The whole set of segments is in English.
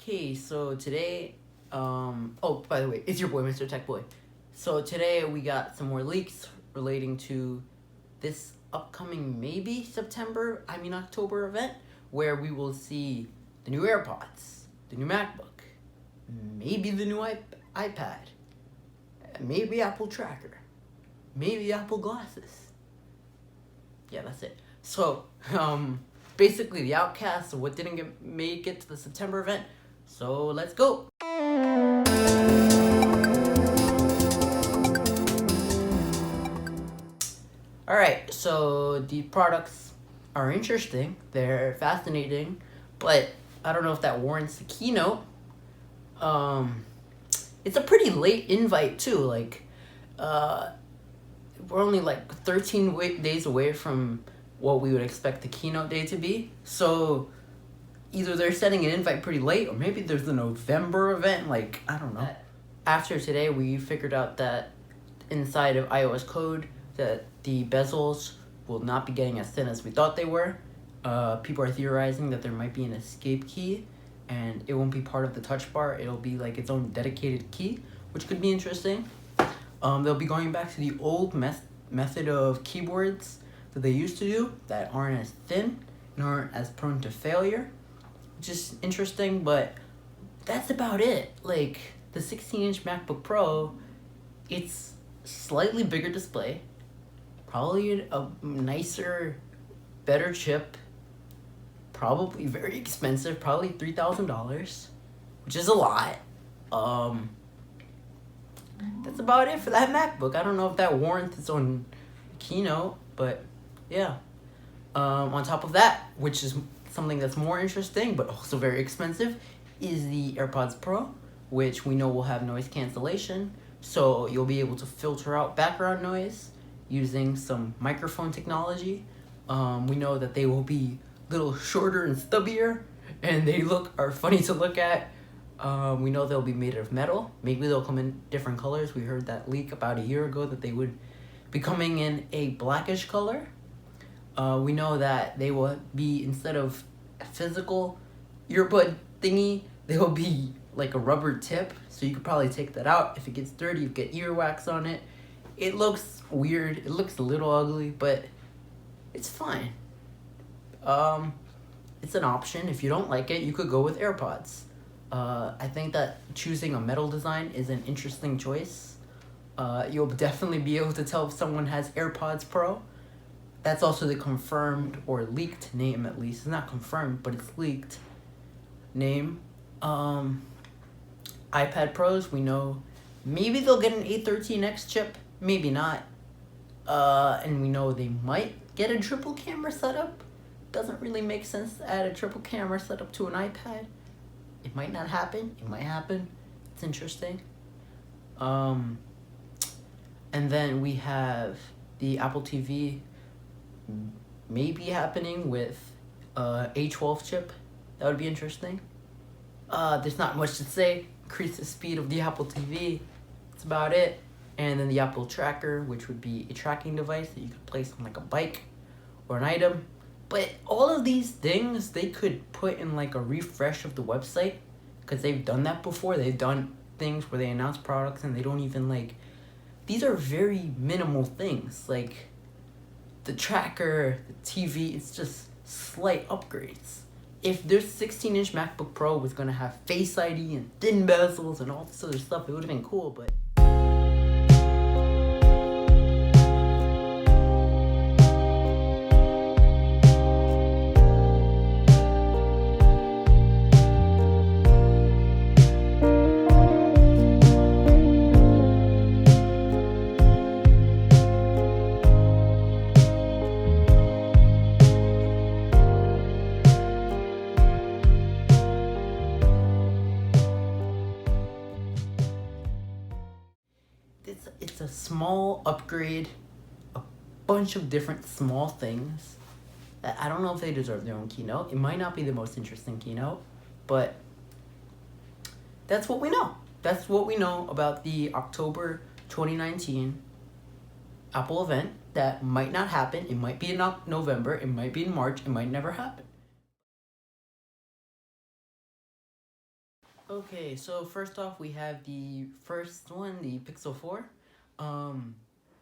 Okay, so today, oh, by the way, it's your boy, Mr. Tech Boy. So today we got some more leaks relating to this upcoming October event, where we will see the new AirPods, the new MacBook, maybe the new iPad, maybe Apple Tracker, maybe Apple Glasses. Yeah, that's it. So, basically the outcasts of what didn't make it to the September event. So let's go. Alright, so the products are interesting, they're fascinating, but I don't know if that warrants the keynote. It's a pretty late invite too, we're only 13 days away from what we would expect the keynote day to be. So either they're sending an invite pretty late, or maybe there's a November event, I don't know. After today, we figured out that inside of iOS code that the bezels will not be getting as thin as we thought they were. People are theorizing that there might be an escape key, and it won't be part of the touch bar. It'll be its own dedicated key, which could be interesting. They'll be going back to the old method of keyboards that they used to do that aren't as thin and aren't as prone to failure, which is interesting, but that's about it. The 16-inch MacBook Pro, it's slightly bigger display, probably a nicer, better chip, probably very expensive, probably $3,000, which is a lot. That's about it for that MacBook. I don't know if that warrants its own keynote, but yeah. On top of that, which is something that's more interesting but also very expensive, is the AirPods Pro, which we know will have noise cancellation, so you'll be able to filter out background noise using some microphone technology. We know that they will be a little shorter and stubbier, and they are funny to look at. We know they'll be made of metal. Maybe they'll come in different colors. We heard that leak about a year ago that they would be coming in a blackish color. We know that they will be, instead of a physical earbud thingy, they will be like a rubber tip, so you could probably take that out. If it gets dirty, you get earwax on it. It looks weird. It looks a little ugly, but it's fine. It's an option. If you don't like it, you could go with AirPods. I think that choosing a metal design is an interesting choice. You'll definitely be able to tell if someone has AirPods Pro. That's also the confirmed or leaked name, at least. It's not confirmed, but it's leaked name. iPad Pros, we know maybe they'll get an A13X chip, maybe not. And we know they might get a triple camera setup. Doesn't really make sense to add a triple camera setup to an iPad. It might not happen. It might happen. It's interesting. And then we have the Apple TV maybe happening with A12 chip. That would be interesting. There's not much to say. Increase the speed of the Apple TV. That's about it. And then the Apple Tracker, which would be a tracking device that you could place on a bike or an item. But all of these things, they could put in a refresh of the website, because they've done that before. They've done things where they announce products and they don't even these are very minimal things. The tracker, the TV, it's just slight upgrades. If this 16-inch MacBook Pro was going to have Face ID and thin bezels and all this other stuff, it would have been cool, but it's a small upgrade, a bunch of different small things that I don't know if they deserve their own keynote. It might not be the most interesting keynote, but that's what we know. That's what we know about the October 2019 Apple event that might not happen. It might be in November, it might be in March, it might never happen. Okay, so first off, we have the first one, the Pixel 4.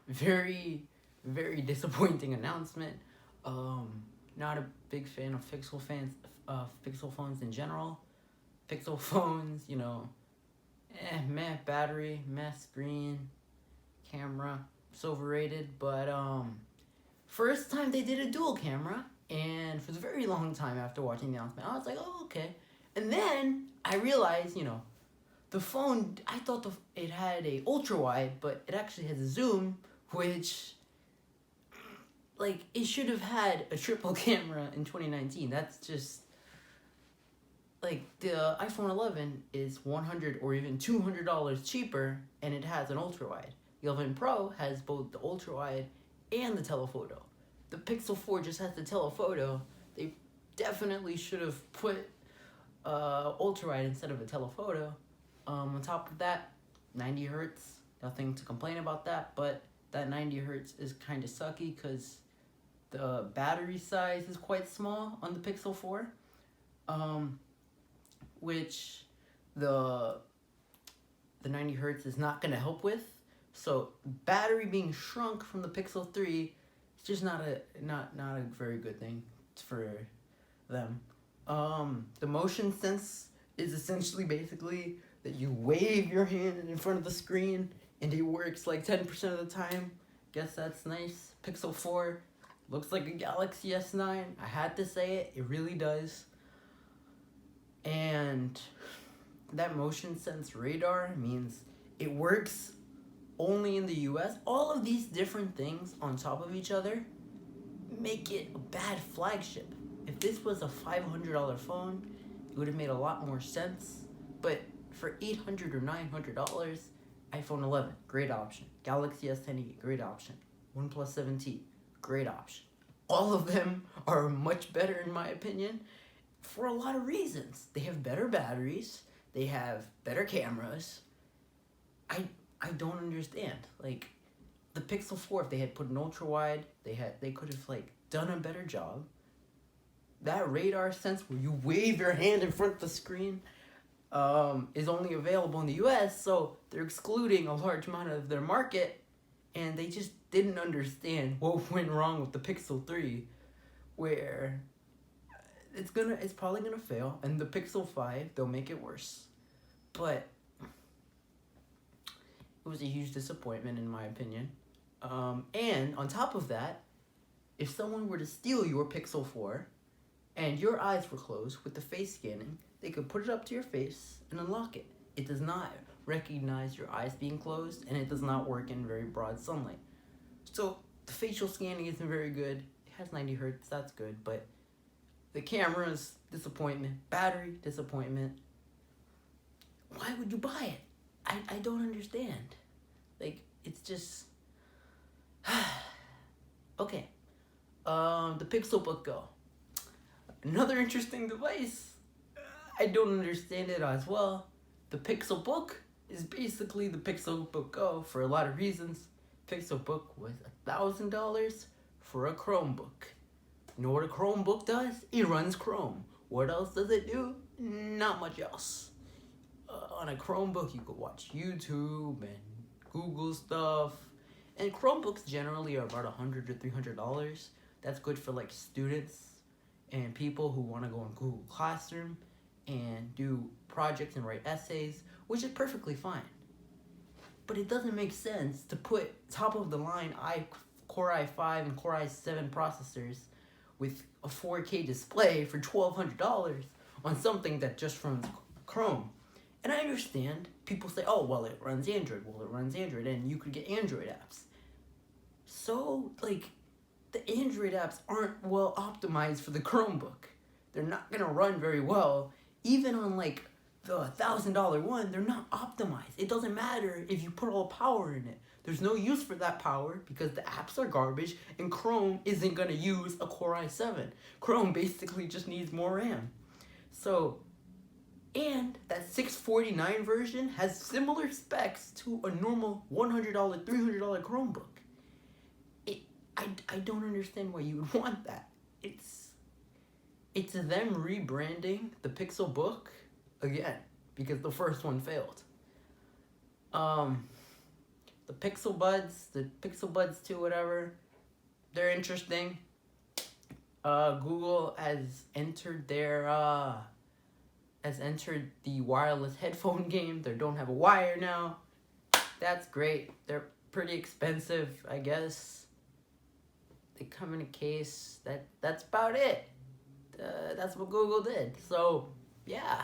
Very, very disappointing announcement. Not a big fan of Pixel phones in general. Pixel phones, meh battery, meh screen, camera, it's overrated. But first time they did a dual camera, and for a very long time after watching the announcement, I was like, oh, okay. And then I realized, the phone, I thought it had a ultra wide, but it actually has a zoom, which, like, it should have had a triple camera in 2019. That's just, like, the iPhone 11 is $100 or even $200 cheaper, and it has an ultra wide. The 11 Pro has both the ultra wide and the telephoto. The Pixel 4 just has the telephoto. They definitely should have put ultra wide instead of a telephoto. On top of that, 90 hertz. Nothing to complain about that, but that 90 hertz is kind of sucky because the battery size is quite small on the Pixel 4. Which the 90 hertz is not going to help with. So battery being shrunk from the Pixel 3 is just not a very good thing for them. The motion sense is essentially basically that you wave your hand in front of the screen and it works like 10% of the time. Guess that's nice. Pixel 4 looks like a Galaxy S9. I had to say it. It really does. And that motion sense radar means it works only in the US. All of these different things on top of each other make it a bad flagship. If this was a $500 phone, it would have made a lot more sense. But for $800 or $900, iPhone 11, great option. Galaxy S10e, great option. OnePlus 7T, great option. All of them are much better in my opinion for a lot of reasons. They have better batteries, they have better cameras. I don't understand. Like, the Pixel 4, if they had put an ultra wide, they could have like done a better job. That radar sense where you wave your hand in front of the screen is only available in the US, so they're excluding a large amount of their market, and they just didn't understand what went wrong with the Pixel 3, where it's probably gonna fail, and the Pixel 5, they'll make it worse. But it was a huge disappointment in my opinion. And on top of that, if someone were to steal your Pixel 4 and your eyes were closed with the face scanning, they could put it up to your face and unlock it. It does not recognize your eyes being closed, and it does not work in very broad sunlight. So the facial scanning isn't very good. It has 90 hertz, that's good, but the camera's disappointment, battery disappointment. Why would you buy it? I don't understand. Like, it's just okay. The Pixel Book Go. Another interesting device. I don't understand it as well. The Pixel Book is basically the Pixel Book Go for a lot of reasons. Pixel Book was $1,000 for a Chromebook. You know what a Chromebook does? It runs Chrome. What else does it do? Not much else. On a Chromebook, you could watch YouTube and Google stuff. And Chromebooks generally are about $100 to $300. That's good for like students and people who want to go in Google Classroom and do projects and write essays, which is perfectly fine. But it doesn't make sense to put top of the line Core i5 and Core i7 processors with a 4K display for $1,200 on something that just runs Chrome. And I understand people say, oh, well, it runs Android. Well, it runs Android, and you could get Android apps. So, like, the Android apps aren't well optimized for the Chromebook. They're not going to run very well. Even on, like, the $1,000 one, they're not optimized. It doesn't matter if you put all the power in it. There's no use for that power because the apps are garbage, and Chrome isn't going to use a Core i7. Chrome basically just needs more RAM. So, and that 649 version has similar specs to a normal $100, $300 Chromebook. I don't understand why you would want that. It's them rebranding the Pixel Book again. because the first one failed. The Pixel Buds 2, whatever, they're interesting. Google has entered the wireless headphone game. They don't have a wire now. That's great. They're pretty expensive, I guess. They come in a case. That's about it. That's what Google did. So yeah,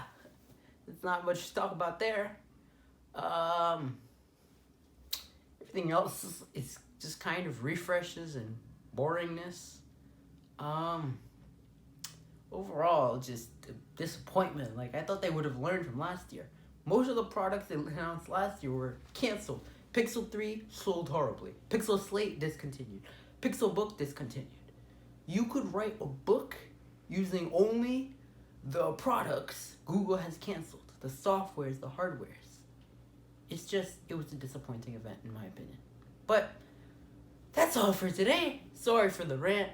there's not much to talk about there. Everything else is just kind of refreshes and boringness. Overall, just a disappointment. Like, I thought they would have learned from last year. Most of the products they announced last year were canceled. Pixel 3 sold horribly. Pixel Slate discontinued. Pixel Book discontinued. You could write a book using only the products Google has canceled. The softwares, the hardwares. It was a disappointing event in my opinion. But that's all for today. Sorry for the rant.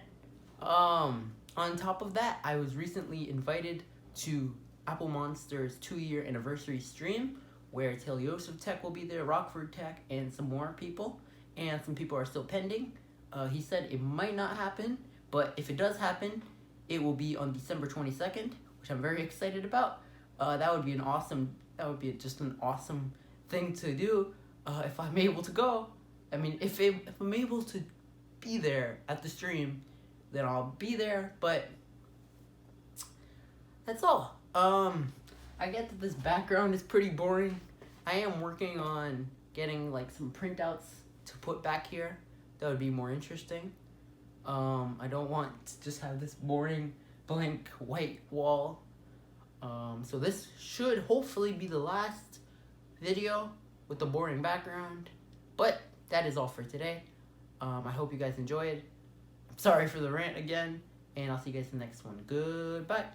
On top of that, I was recently invited to Apple Monster's 2-year anniversary stream where Yosef Tech will be there, Rockford Tech, and some more people. And some people are still pending. He said it might not happen, but if it does happen, it will be on December 22nd, which I'm very excited about. That would be just an awesome thing to do if I'm able to go. I mean, if I'm able to be there at the stream, then I'll be there, but that's all. I get that this background is pretty boring. I am working on getting like some printouts to put back here that would be more interesting. I don't want to just have this boring blank white wall. So this should hopefully be the last video with the boring background, but that is all for today. I hope you guys enjoyed. I'm sorry for the rant again, and I'll see you guys in the next one. Goodbye.